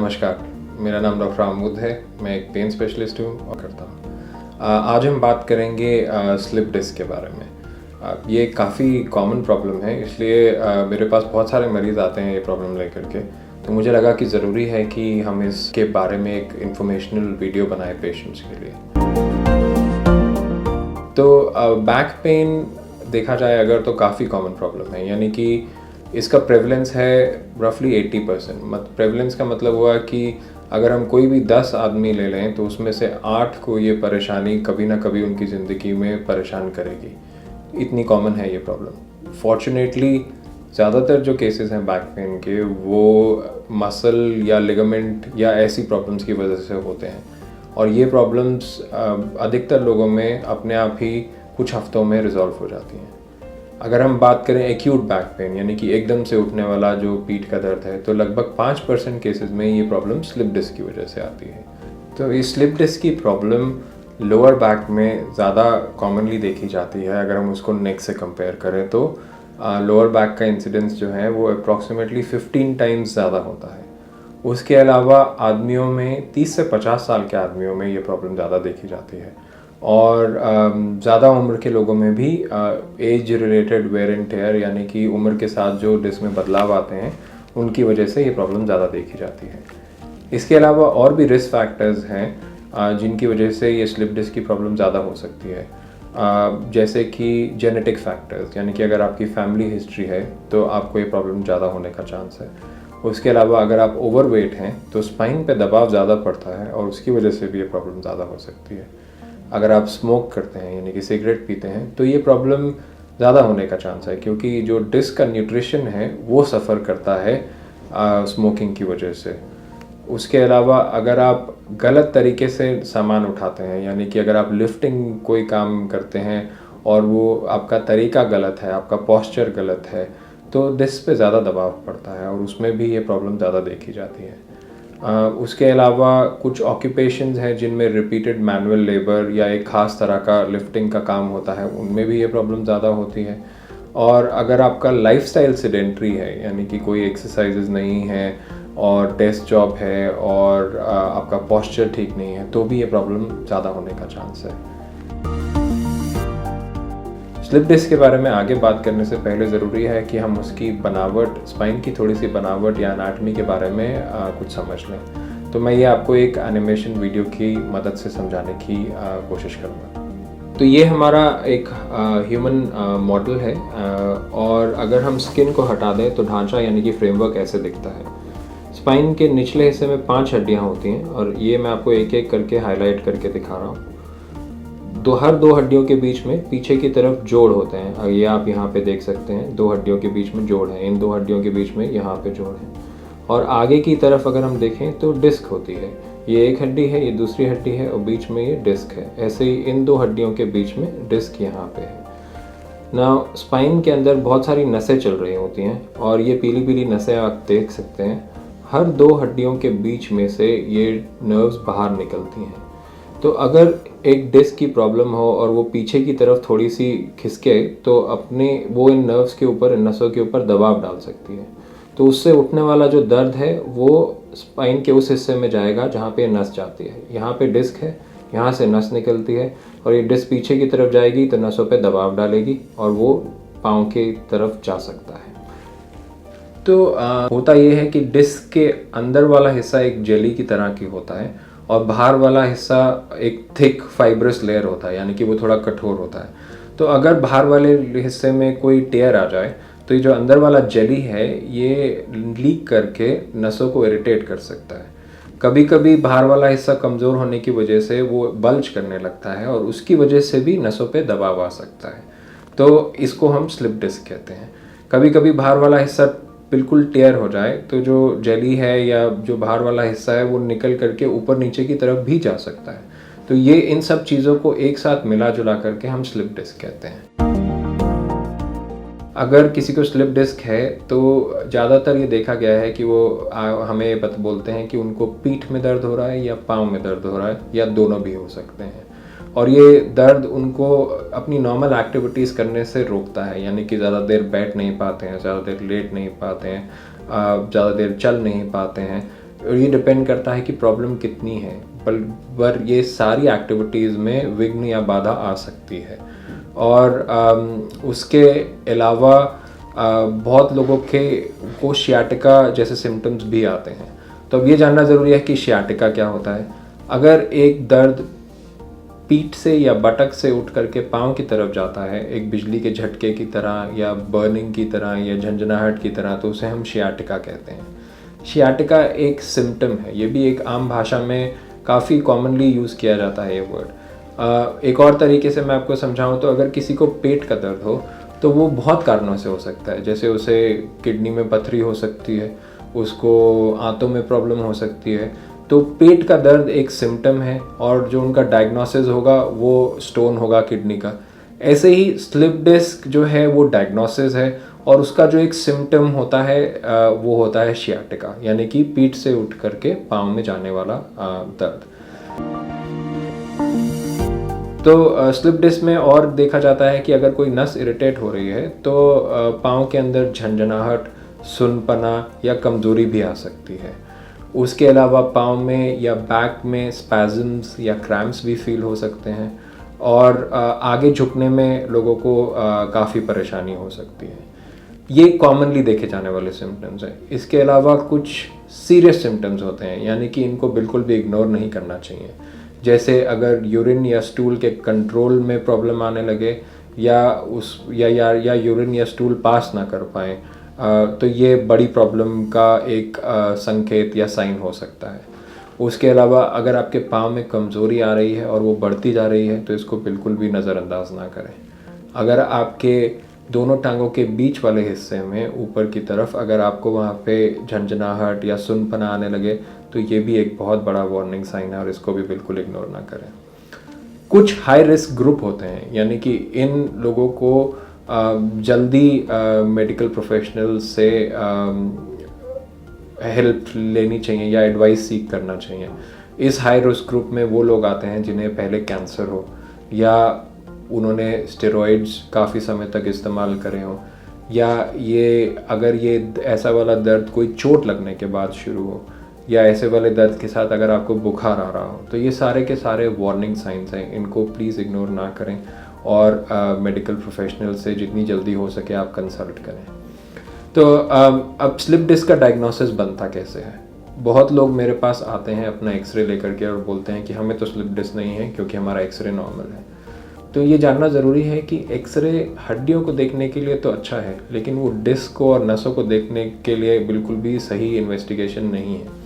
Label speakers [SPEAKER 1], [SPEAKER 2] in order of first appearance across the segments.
[SPEAKER 1] नमस्कार, मेरा नाम डॉक्टर आमूद है। मैं एक पेन स्पेशलिस्ट हूँ और करता हूँ। आज हम बात करेंगे स्लिप डिस्क के बारे में। ये काफ़ी कॉमन प्रॉब्लम है, इसलिए मेरे पास बहुत सारे मरीज़ आते हैं ये प्रॉब्लम लेकर के। तो मुझे लगा कि ज़रूरी है कि हम इसके बारे में एक इन्फॉर्मेशनल वीडियो बनाए पेशेंट्स के लिए। तो बैक पेन देखा जाए अगर तो काफ़ी कॉमन प्रॉब्लम है, यानी कि इसका प्रेवलेंस है रफली 80%। प्रेवलेंस का मतलब हुआ कि अगर हम कोई भी 10 आदमी ले लें तो उसमें से 8 को ये परेशानी कभी ना कभी उनकी ज़िंदगी में परेशान करेगी। इतनी कॉमन है ये प्रॉब्लम। फॉर्चुनेटली ज़्यादातर जो केसेस हैं बैक पेन के वो मसल या लिगामेंट या ऐसी प्रॉब्लम्स की वजह से होते हैं, और ये प्रॉब्लम्स अधिकतर लोगों में अपने आप ही कुछ हफ्तों में रिजॉल्व हो जाती हैं। अगर हम बात करें एक्यूट बैक पेन, यानी कि एकदम से उठने वाला जो पीठ का दर्द है, तो लगभग 5% केसेस में ये प्रॉब्लम स्लिप डिस्क की वजह से आती है। तो ये स्लिप डिस्क की प्रॉब्लम लोअर बैक में ज़्यादा कॉमनली देखी जाती है। अगर हम उसको नेक से कंपेयर करें तो लोअर बैक का इंसिडेंस जो है वो अप्रॉक्सीमेटली 15 टाइम्स ज़्यादा होता है। उसके अलावा आदमियों में 30 से 50 साल के आदमियों में ये प्रॉब्लम ज़्यादा देखी जाती है, और ज़्यादा उम्र के लोगों में भी age related wear and tear, यानी कि उम्र के साथ जो डिस्क में बदलाव आते हैं उनकी वजह से ये प्रॉब्लम ज़्यादा देखी जाती है। इसके अलावा और भी रिस्क फैक्टर्स हैं जिनकी वजह से ये स्लिप डिस्क की प्रॉब्लम ज़्यादा हो सकती है, जैसे कि जेनेटिक फैक्टर्स, यानी कि अगर आपकी फैमिली हिस्ट्री है तो आपको ये प्रॉब्लम ज़्यादा होने का चांस है। उसके अलावा अगर आप ओवरवेट हैं तो स्पाइन पे दबाव ज़्यादा पड़ता है और उसकी वजह से भी ये प्रॉब्लम ज़्यादा हो सकती है। अगर आप स्मोक करते हैं, यानी कि सिगरेट पीते हैं, तो ये प्रॉब्लम ज़्यादा होने का चांस है, क्योंकि जो डिस्क का न्यूट्रिशन है वो सफ़र करता है स्मोकिंग की वजह से। उसके अलावा अगर आप गलत तरीके से सामान उठाते हैं, यानी कि अगर आप लिफ्टिंग कोई काम करते हैं और वो आपका तरीका गलत है, आपका पोस्चर गलत है, तो डिस्क पे ज़्यादा दबाव पड़ता है और उसमें भी ये प्रॉब्लम ज़्यादा देखी जाती है। उसके अलावा कुछ ऑक्यूपेशंस हैं जिनमें रिपीटेड मैनुअल लेबर या एक ख़ास तरह का लिफ्टिंग का काम होता है, उनमें भी ये प्रॉब्लम ज़्यादा होती है। और अगर आपका लाइफस्टाइल सेडेंटरी है, यानी कि कोई एक्सरसाइजेज नहीं है और डेस्क जॉब है और आपका पोस्चर ठीक नहीं है, तो भी ये प्रॉब्लम ज़्यादा होने का चांस है। स्लिप डिस्क के बारे में आगे बात करने से पहले ज़रूरी है कि हम उसकी बनावट, स्पाइन की थोड़ी सी बनावट या एनाटॉमी के बारे में कुछ समझ लें। तो मैं ये आपको एक एनिमेशन वीडियो की मदद से समझाने की कोशिश करूँगा। तो ये हमारा एक ह्यूमन मॉडल है, और अगर हम स्किन को हटा दें तो ढांचा यानी कि फ्रेमवर्क ऐसे दिखता है। स्पाइन के निचले हिस्से में 5 हड्डियाँ होती हैं, और ये मैं आपको एक एक करके हाईलाइट करके दिखा रहा हूँ। हर 2 हड्डियों के बीच में पीछे की तरफ जोड़ होते हैं। ये आप यहाँ पे देख सकते हैं, 2 हड्डियों के बीच में जोड़ है, इन 2 हड्डियों के बीच में यहाँ पे जोड़ है। और आगे की तरफ अगर हम देखें तो डिस्क होती है। ये एक हड्डी है, ये दूसरी हड्डी है, और बीच में ये डिस्क है। ऐसे ही इन 2 हड्डियों के बीच में डिस्क यहाँ पे है। ना स्पाइन के अंदर बहुत सारी नसें चल रही होती हैं, और ये पीली पीली नसें आप देख सकते हैं। हर 2 हड्डियों के बीच में से ये नर्व्स बाहर निकलती हैं। तो अगर एक डिस्क की प्रॉब्लम हो और वो पीछे की तरफ थोड़ी सी खिसके, तो अपने वो इन नर्व्स के ऊपर, इन नसों के ऊपर दबाव डाल सकती है। तो उससे उठने वाला जो दर्द है वो स्पाइन के उस हिस्से में जाएगा जहाँ पे नस जाती है। यहाँ पे डिस्क है, यहाँ से नस निकलती है, और ये डिस्क पीछे की तरफ जाएगी तो नसों पे दबाव डालेगी और वो पाँव की तरफ जा सकता है। तो होता ये है कि डिस्क के अंदर वाला हिस्सा एक जेली की तरह की होता है, और बाहर वाला हिस्सा एक थिक फाइब्रस लेयर होता है, यानी कि वो थोड़ा कठोर होता है। तो अगर बाहर वाले हिस्से में कोई टेयर आ जाए तो ये जो अंदर वाला जेली है ये लीक करके नसों को इरिटेट कर सकता है। कभी कभी बाहर वाला हिस्सा कमज़ोर होने की वजह से वो बल्ज करने लगता है, और उसकी वजह से भी नसों पे दबाव आ सकता है। तो इसको हम स्लिप डिस्क कहते हैं। कभी कभी बाहर वाला हिस्सा बिल्कुल टेयर हो जाए तो जो जेली है या जो बाहर वाला हिस्सा है वो निकल करके ऊपर नीचे की तरफ भी जा सकता है। तो ये इन सब चीज़ों को एक साथ मिला जुला करके हम स्लिप डिस्क कहते हैं। अगर किसी को स्लिप डिस्क है तो ज़्यादातर ये देखा गया है कि वो हमें बोलते हैं कि उनको पीठ में दर्द हो रहा है या पाँव में दर्द हो रहा है, या दोनों भी हो सकते हैं। और ये दर्द उनको अपनी नॉर्मल एक्टिविटीज़ करने से रोकता है, यानी कि ज़्यादा देर बैठ नहीं पाते हैं, ज़्यादा देर लेट नहीं पाते हैं, ज़्यादा देर चल नहीं पाते हैं। ये डिपेंड करता है कि प्रॉब्लम कितनी है, पर ये सारी एक्टिविटीज़ में विघ्न या बाधा आ सकती है। और उसके अलावा बहुत लोगों को शियाटिका जैसे सिम्टम्स भी आते हैं। तो अब ये जानना ज़रूरी है कि शियाटिका क्या होता है। अगर एक दर्द पीठ से या बटक से उठ करके पाँव की तरफ जाता है, एक बिजली के झटके की तरह या बर्निंग की तरह या झंझनाहट की तरह, तो उसे हम शियाटिका कहते हैं। शियाटिका एक सिम्टम है, ये भी एक आम भाषा में काफ़ी कॉमनली यूज़ किया जाता है ये वर्ड। एक और तरीके से मैं आपको समझाऊं तो अगर किसी को पेट का दर्द हो तो वो बहुत कारणों से हो सकता है। जैसे उसे किडनी में पथरी हो सकती है, उसको आंतों में प्रॉब्लम हो सकती है। तो पेट का दर्द एक सिम्टम है और जो उनका डायग्नोसिस होगा वो स्टोन होगा किडनी का। ऐसे ही स्लिप डिस्क जो है वो डायग्नोसिस है और उसका जो एक सिम्टम होता है वो होता है शियाटिका, यानी कि पीठ से उठ करके पाँव में जाने वाला दर्द। तो स्लिप डिस्क में और देखा जाता है कि अगर कोई नस इरिटेट हो रही है तो पाँव के अंदर झंझनाहट, सुनपना या कमज़ोरी भी आ सकती है। उसके अलावा पाँव में या बैक में स्पैज़म्स या क्रैम्प्स भी फील हो सकते हैं और आगे झुकने में लोगों को काफ़ी परेशानी हो सकती है। ये कॉमनली देखे जाने वाले सिम्टम्स हैं। इसके अलावा कुछ सीरियस सिम्टम्स होते हैं, यानी कि इनको बिल्कुल भी इग्नोर नहीं करना चाहिए। जैसे अगर यूरिन या स्टूल के कंट्रोल में प्रॉब्लम आने लगे या यूरिन या स्टूल पास ना कर पाएँ, तो ये बड़ी प्रॉब्लम का एक संकेत या साइन हो सकता है। उसके अलावा अगर आपके पाँव में कमज़ोरी आ रही है और वो बढ़ती जा रही है तो इसको बिल्कुल भी नज़रअंदाज ना करें। अगर आपके दोनों टांगों के बीच वाले हिस्से में ऊपर की तरफ अगर आपको वहाँ पे झंझनाहट या सुनपना आने लगे तो ये भी एक बहुत बड़ा वार्निंग साइन है और इसको भी बिल्कुल इग्नोर ना करें। कुछ हाई रिस्क ग्रुप होते हैं, यानी कि इन लोगों को जल्दी मेडिकल प्रोफेशनल से हेल्प लेनी चाहिए या एडवाइस सीख करना चाहिए। इस हाई रिस्क ग्रुप में वो लोग आते हैं जिन्हें पहले कैंसर हो या उन्होंने स्टेरॉइड्स काफ़ी समय तक इस्तेमाल करे हों, या अगर ये ऐसा वाला दर्द कोई चोट लगने के बाद शुरू हो, या ऐसे वाले दर्द के साथ अगर आपको बुखार आ रहा हो, तो ये सारे के सारे वार्निंग साइंस हैं। इनको प्लीज़ इग्नोर ना करें और मेडिकल प्रोफेशनल से जितनी जल्दी हो सके आप कंसल्ट करें। तो अब स्लिप डिस्क का डायग्नोसिस बनता कैसे है। बहुत लोग मेरे पास आते हैं अपना एक्सरे लेकर के और बोलते हैं कि हमें तो स्लिप डिस्क नहीं है क्योंकि हमारा एक्सरे नॉर्मल है। तो ये जानना ज़रूरी है कि एक्सरे हड्डियों को देखने के लिए तो अच्छा है, लेकिन वो डिस्क को और नसों को देखने के लिए बिल्कुल भी सही इन्वेस्टिगेशन नहीं है।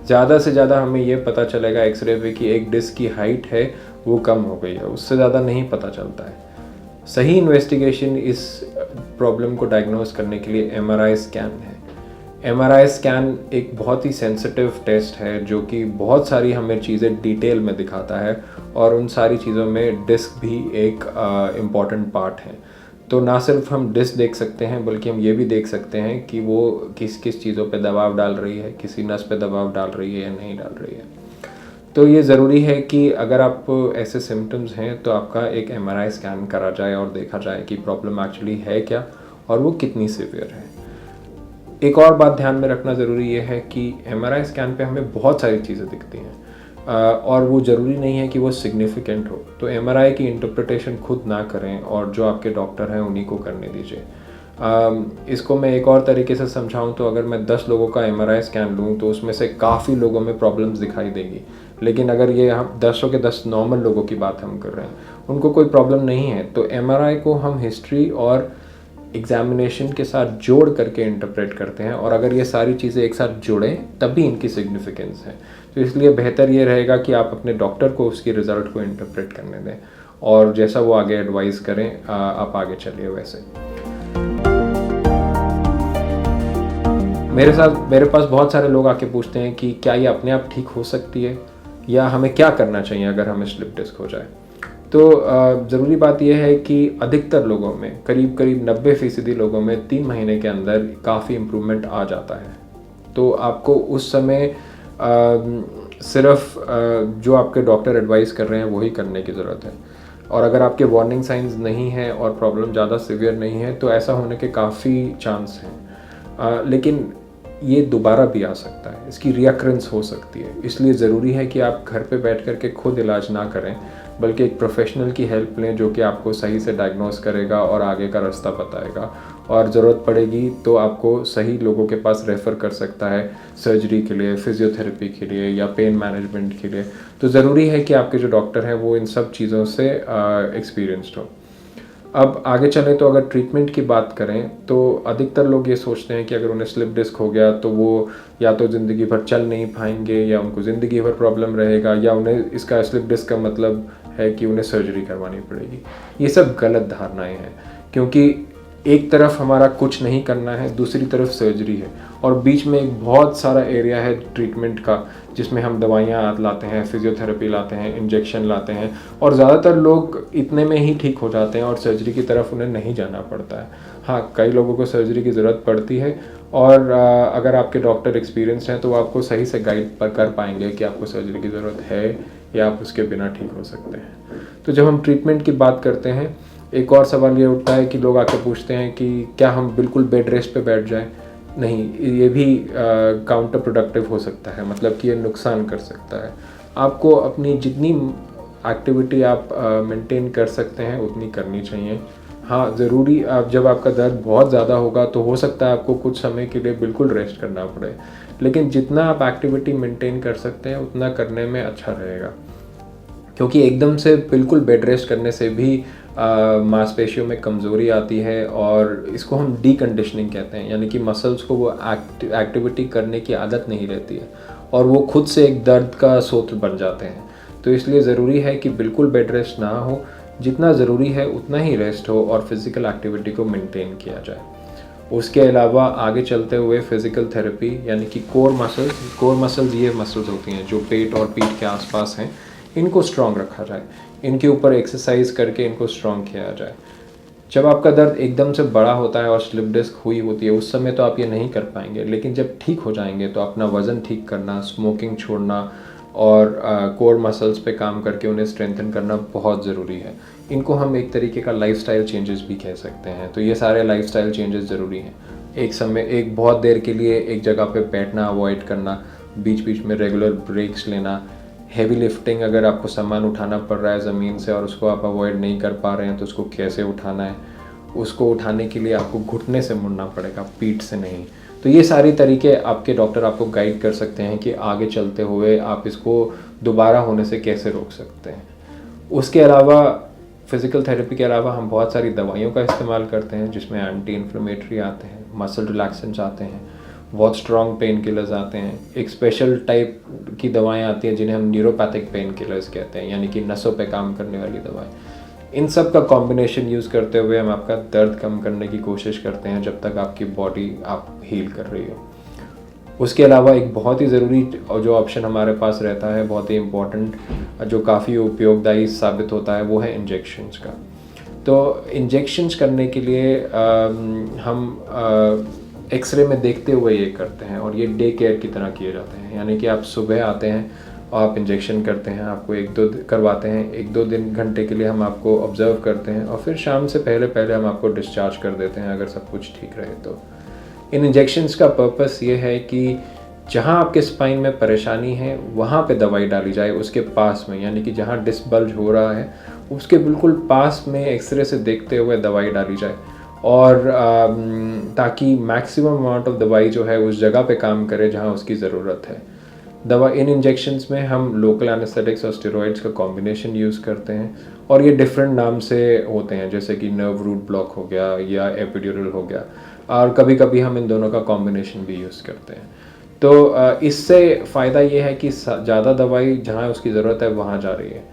[SPEAKER 1] ज़्यादा से ज़्यादा हमें ये पता चलेगा एक्सरे पे कि एक डिस्क की हाइट है वो कम हो गई है, उससे ज़्यादा नहीं पता चलता है। सही इन्वेस्टिगेशन इस प्रॉब्लम को डायग्नोस करने के लिए MRI स्कैन है। MRI स्कैन एक बहुत ही सेंसिटिव टेस्ट है जो कि बहुत सारी हमें चीज़ें डिटेल में दिखाता है और उन सारी चीज़ों में डिस्क भी एक इम्पॉर्टेंट पार्ट है। तो ना सिर्फ हम डिस्क देख सकते हैं बल्कि हम ये भी देख सकते हैं कि वो किस किस चीज़ों पे दबाव डाल रही है, किसी नस पे दबाव डाल रही है या नहीं डाल रही है। तो ये ज़रूरी है कि अगर आप ऐसे सिम्टम्स हैं तो आपका एक MRI स्कैन करा जाए और देखा जाए कि प्रॉब्लम एक्चुअली है क्या और वो कितनी सीवियर है। एक और बात ध्यान में रखना ज़रूरी ये है कि MRI स्कैन पे हमें बहुत सारी चीज़ें दिखती हैं और वो ज़रूरी नहीं है कि वो सिग्निफिकेंट हो। तो MRI की इंटरप्रिटेशन खुद ना करें और जो आपके डॉक्टर हैं उन्हीं को करने दीजिए। इसको मैं एक और तरीके से समझाऊं तो अगर मैं 10 लोगों का MRI स्कैन लूं तो उसमें से काफ़ी लोगों में प्रॉब्लम्स दिखाई देगी, लेकिन अगर ये हम 10 के 10 नॉर्मल लोगों की बात हम कर रहे हैं, उनको कोई प्रॉब्लम नहीं है, तो MRI को हम हिस्ट्री और एग्जामिनेशन के साथ जोड़ करके इंटरप्रेट करते हैं और अगर ये सारी चीज़ें एक साथ जुड़ें तब भी इनकी सिग्निफिकेंस है। तो इसलिए बेहतर ये रहेगा कि आप अपने डॉक्टर को उसकी रिज़ल्ट को इंटरप्रेट करने दें और जैसा वो आगे एडवाइस करें आप आगे चलिए वैसे। मेरे पास बहुत सारे लोग आके पूछते हैं कि क्या ये अपने आप ठीक हो सकती है या हमें क्या करना चाहिए अगर हमें स्लिप डिस्क हो जाए। तो ज़रूरी बात यह है कि अधिकतर लोगों में करीब 90% लोगों में 3 महीने के अंदर काफ़ी इम्प्रूवमेंट आ जाता है। तो आपको उस समय सिर्फ जो आपके डॉक्टर एडवाइस कर रहे हैं वही करने की ज़रूरत है और अगर आपके वार्निंग साइंस नहीं हैं और प्रॉब्लम ज़्यादा सीवियर नहीं है तो ऐसा होने के काफ़ी चांस हैं। लेकिन ये दोबारा भी आ सकता है, इसकी रिअक्रेंस हो सकती है। इसलिए ज़रूरी है कि आप घर पे बैठ कर के खुद इलाज ना करें, बल्कि एक प्रोफेशनल की हेल्प लें जो कि आपको सही से डायग्नोस करेगा और आगे का रास्ता बताएगा, और ज़रूरत पड़ेगी तो आपको सही लोगों के पास रेफ़र कर सकता है सर्जरी के लिए, फिज़ियोथेरेपी के लिए या पेन मैनेजमेंट के लिए। तो ज़रूरी है कि आपके जो डॉक्टर हैं वो इन सब चीज़ों से एक्सपीरियंस्ड हो। अब आगे चलें तो अगर ट्रीटमेंट की बात करें तो अधिकतर लोग ये सोचते हैं कि अगर उन्हें स्लिप डिस्क हो गया तो वो या तो ज़िंदगी भर चल नहीं पाएंगे, या उनको ज़िंदगी भर प्रॉब्लम रहेगा, या उन्हें इसका स्लिप डिस्क का मतलब है कि उन्हें सर्जरी करवानी पड़ेगी। ये सब गलत धारणाएं हैं, क्योंकि एक तरफ हमारा कुछ नहीं करना है, दूसरी तरफ सर्जरी है, और बीच में एक बहुत सारा एरिया है ट्रीटमेंट का जिसमें हम दवाइयाँ लाते हैं, फिजियोथेरेपी लाते हैं, इंजेक्शन लाते हैं, और ज़्यादातर लोग इतने में ही ठीक हो जाते हैं और सर्जरी की तरफ उन्हें नहीं जाना पड़ता है। हाँ, कई लोगों को सर्जरी की ज़रूरत पड़ती है, और अगर आपके डॉक्टर एक्सपीरियंस्ड हैं तो वो आपको सही से गाइड कर पाएंगे कि आपको सर्जरी की ज़रूरत है या आप उसके बिना ठीक हो सकते हैं। तो जब हम ट्रीटमेंट की बात करते हैं, एक और सवाल ये उठता है कि लोग आके पूछते हैं कि क्या हम बिल्कुल बेड रेस्ट पे बैठ जाएं? नहीं, ये भी काउंटर प्रोडक्टिव हो सकता है, मतलब कि ये नुकसान कर सकता है। आपको अपनी जितनी एक्टिविटी आप मेंटेन कर सकते हैं उतनी करनी चाहिए। हाँ, ज़रूरी आप जब आपका दर्द बहुत ज़्यादा होगा तो हो सकता है आपको कुछ समय के लिए बिल्कुल रेस्ट करना पड़े, लेकिन जितना आप एक्टिविटी मेंटेन कर सकते हैं उतना करने में अच्छा रहेगा, क्योंकि एकदम से बिल्कुल बेड रेस्ट करने से भी मांसपेशियों में कमज़ोरी आती है, और इसको हम डीकंडीशनिंग कहते हैं, यानी कि मसल्स को वो एक्टिविटी करने की आदत नहीं रहती है और वो खुद से एक दर्द का स्रोत बन जाते हैं। तो इसलिए ज़रूरी है कि बिल्कुल बेड रेस्ट ना हो, जितना ज़रूरी है उतना ही रेस्ट हो और फिज़िकल एक्टिविटी को मेंटेन किया जाए। उसके अलावा आगे चलते हुए फिज़िकल थेरेपी, यानी कि कोर मसल्स ये मसल्स होती हैं जो पेट और पीठ के आसपास हैं, इनको स्ट्रॉन्ग रखा जाए, इनके ऊपर एक्सरसाइज करके इनको स्ट्रॉन्ग किया जाए। जब आपका दर्द एकदम से बड़ा होता है और स्लिप डिस्क हुई होती है उस समय तो आप ये नहीं कर पाएंगे, लेकिन जब ठीक हो जाएंगे तो अपना वज़न ठीक करना, स्मोकिंग छोड़ना और कोर मसल्स पे काम करके उन्हें स्ट्रेंथन करना बहुत ज़रूरी है। इनको हम एक तरीके का लाइफस्टाइल चेंजेस भी कह सकते हैं। तो ये सारे लाइफस्टाइल चेंजेस ज़रूरी हैं। एक बहुत देर के लिए एक जगह पे बैठना अवॉइड करना, बीच बीच में रेगुलर ब्रेक्स लेना, हैवी लिफ्टिंग, अगर आपको सामान उठाना पड़ रहा है ज़मीन से और उसको आप अवॉइड नहीं कर पा रहे हैं तो उसको कैसे उठाना है, उसको उठाने के लिए आपको घुटने से मुड़ना पड़ेगा, पीठ से नहीं। तो ये सारी तरीके आपके डॉक्टर आपको गाइड कर सकते हैं कि आगे चलते हुए आप इसको दोबारा होने से कैसे रोक सकते हैं। उसके अलावा फिज़िकल थेरेपी के अलावा हम बहुत सारी दवाइयों का इस्तेमाल करते हैं, जिसमें एंटी इन्फ्लेमेटरी आते हैं, मसल रिलैक्सेंट्स आते हैं, बहुत स्ट्रॉन्ग पेन किलर्स आते हैं, एक स्पेशल टाइप की दवाएं आती हैं जिन्हें हम न्यूरोपैथिक पेन किलर्स कहते हैं, यानी कि नसों पे काम करने वाली दवाएं। इन सब का कॉम्बिनेशन यूज़ करते हुए हम आपका दर्द कम करने की कोशिश करते हैं जब तक आपकी बॉडी आप हील कर रही हो। उसके अलावा एक बहुत ही ज़रूरी जो ऑप्शन हमारे पास रहता है, बहुत ही इम्पॉर्टेंट, जो काफ़ी उपयोगदायी साबित होता है, वो है इंजेक्शंस का। तो इंजेक्शंस करने के लिए हम एक्सरे में देखते हुए ये करते हैं, और ये डे केयर की तरह किए जाते हैं, यानी कि आप सुबह आते हैं, आप इंजेक्शन करते हैं, आपको 1-2 करवाते हैं, 1-2 घंटे के लिए हम आपको ऑब्ज़र्व करते हैं, और फिर शाम से पहले हम आपको डिस्चार्ज कर देते हैं अगर सब कुछ ठीक रहे तो। इन इंजेक्शंस का पर्पस ये है कि जहाँ आपके स्पाइन में परेशानी है वहाँ पे दवाई डाली जाए, उसके पास में, यानी कि जहाँ डिस्क बल्ज हो रहा है उसके बिल्कुल पास में एक्सरे से देखते हुए दवाई डाली जाए, और ताकि मैक्सिमम अमाउंट ऑफ दवाई जो है उस जगह पे काम करे जहाँ उसकी ज़रूरत है। इन इंजेक्शंस में हम लोकल एनेस्थेटिक्स और स्टेरॉइड्स का कॉम्बिनेशन यूज़ करते हैं, और ये डिफरेंट नाम से होते हैं, जैसे कि नर्व रूट ब्लॉक हो गया या एपिड्यूरल हो गया, और कभी कभी हम इन दोनों का कॉम्बिनेशन भी यूज़ करते हैं। तो इससे फ़ायदा ये है कि ज़्यादा दवाई जहाँ उसकी ज़रूरत है वहाँ जा रही है।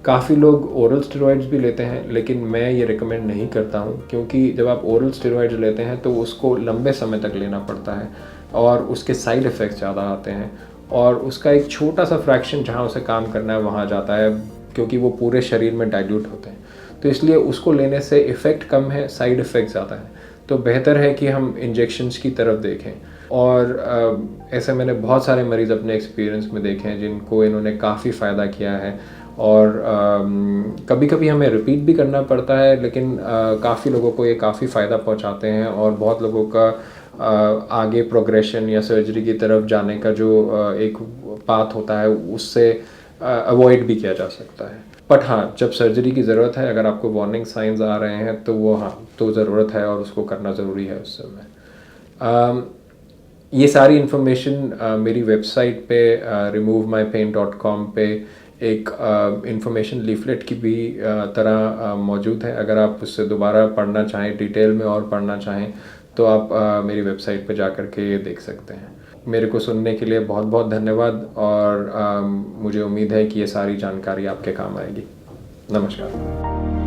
[SPEAKER 1] काफ़ी लोग ओरल स्टेरॉइड्स भी लेते हैं, लेकिन मैं ये रिकमेंड नहीं करता हूँ, क्योंकि जब आप ओरल स्टेरॉइड्स लेते हैं तो उसको लंबे समय तक लेना पड़ता है और उसके साइड इफ़ेक्ट्स ज़्यादा आते हैं, और उसका एक छोटा सा फ्रैक्शन जहाँ उसे काम करना है वहाँ जाता है, क्योंकि वो पूरे शरीर में डाइल्यूट होते हैं। तो इसलिए उसको लेने से इफ़ेक्ट कम है, साइड इफ़ेक्ट ज़्यादा है। तो बेहतर है कि हम इंजेक्शंस की तरफ देखें, और ऐसे मैंने बहुत सारे मरीज़ अपने एक्सपीरियंस में देखे हैं जिनको इन्होंने काफ़ी फ़ायदा किया है, और कभी कभी हमें रिपीट भी करना पड़ता है, लेकिन काफ़ी लोगों को ये काफ़ी फ़ायदा पहुंचाते हैं, और बहुत लोगों का आगे प्रोग्रेशन या सर्जरी की तरफ जाने का जो एक पाथ होता है उससे अवॉइड भी किया जा सकता है। बट हाँ, जब सर्जरी की ज़रूरत है, अगर आपको वार्निंग साइंस आ रहे हैं तो वो हाँ, तो ज़रूरत है और उसको करना ज़रूरी है उस समय। ये सारी इन्फॉर्मेशन मेरी वेबसाइट पे removemypain.com पे एक इन्फॉर्मेशन लीफलेट की भी तरह मौजूद है। अगर आप उससे दोबारा पढ़ना चाहें, डिटेल में और पढ़ना चाहें, तो आप मेरी वेबसाइट पे जा कर के देख सकते हैं। मेरे को सुनने के लिए बहुत बहुत धन्यवाद और मुझे उम्मीद है कि ये सारी जानकारी आपके काम आएगी। नमस्कार।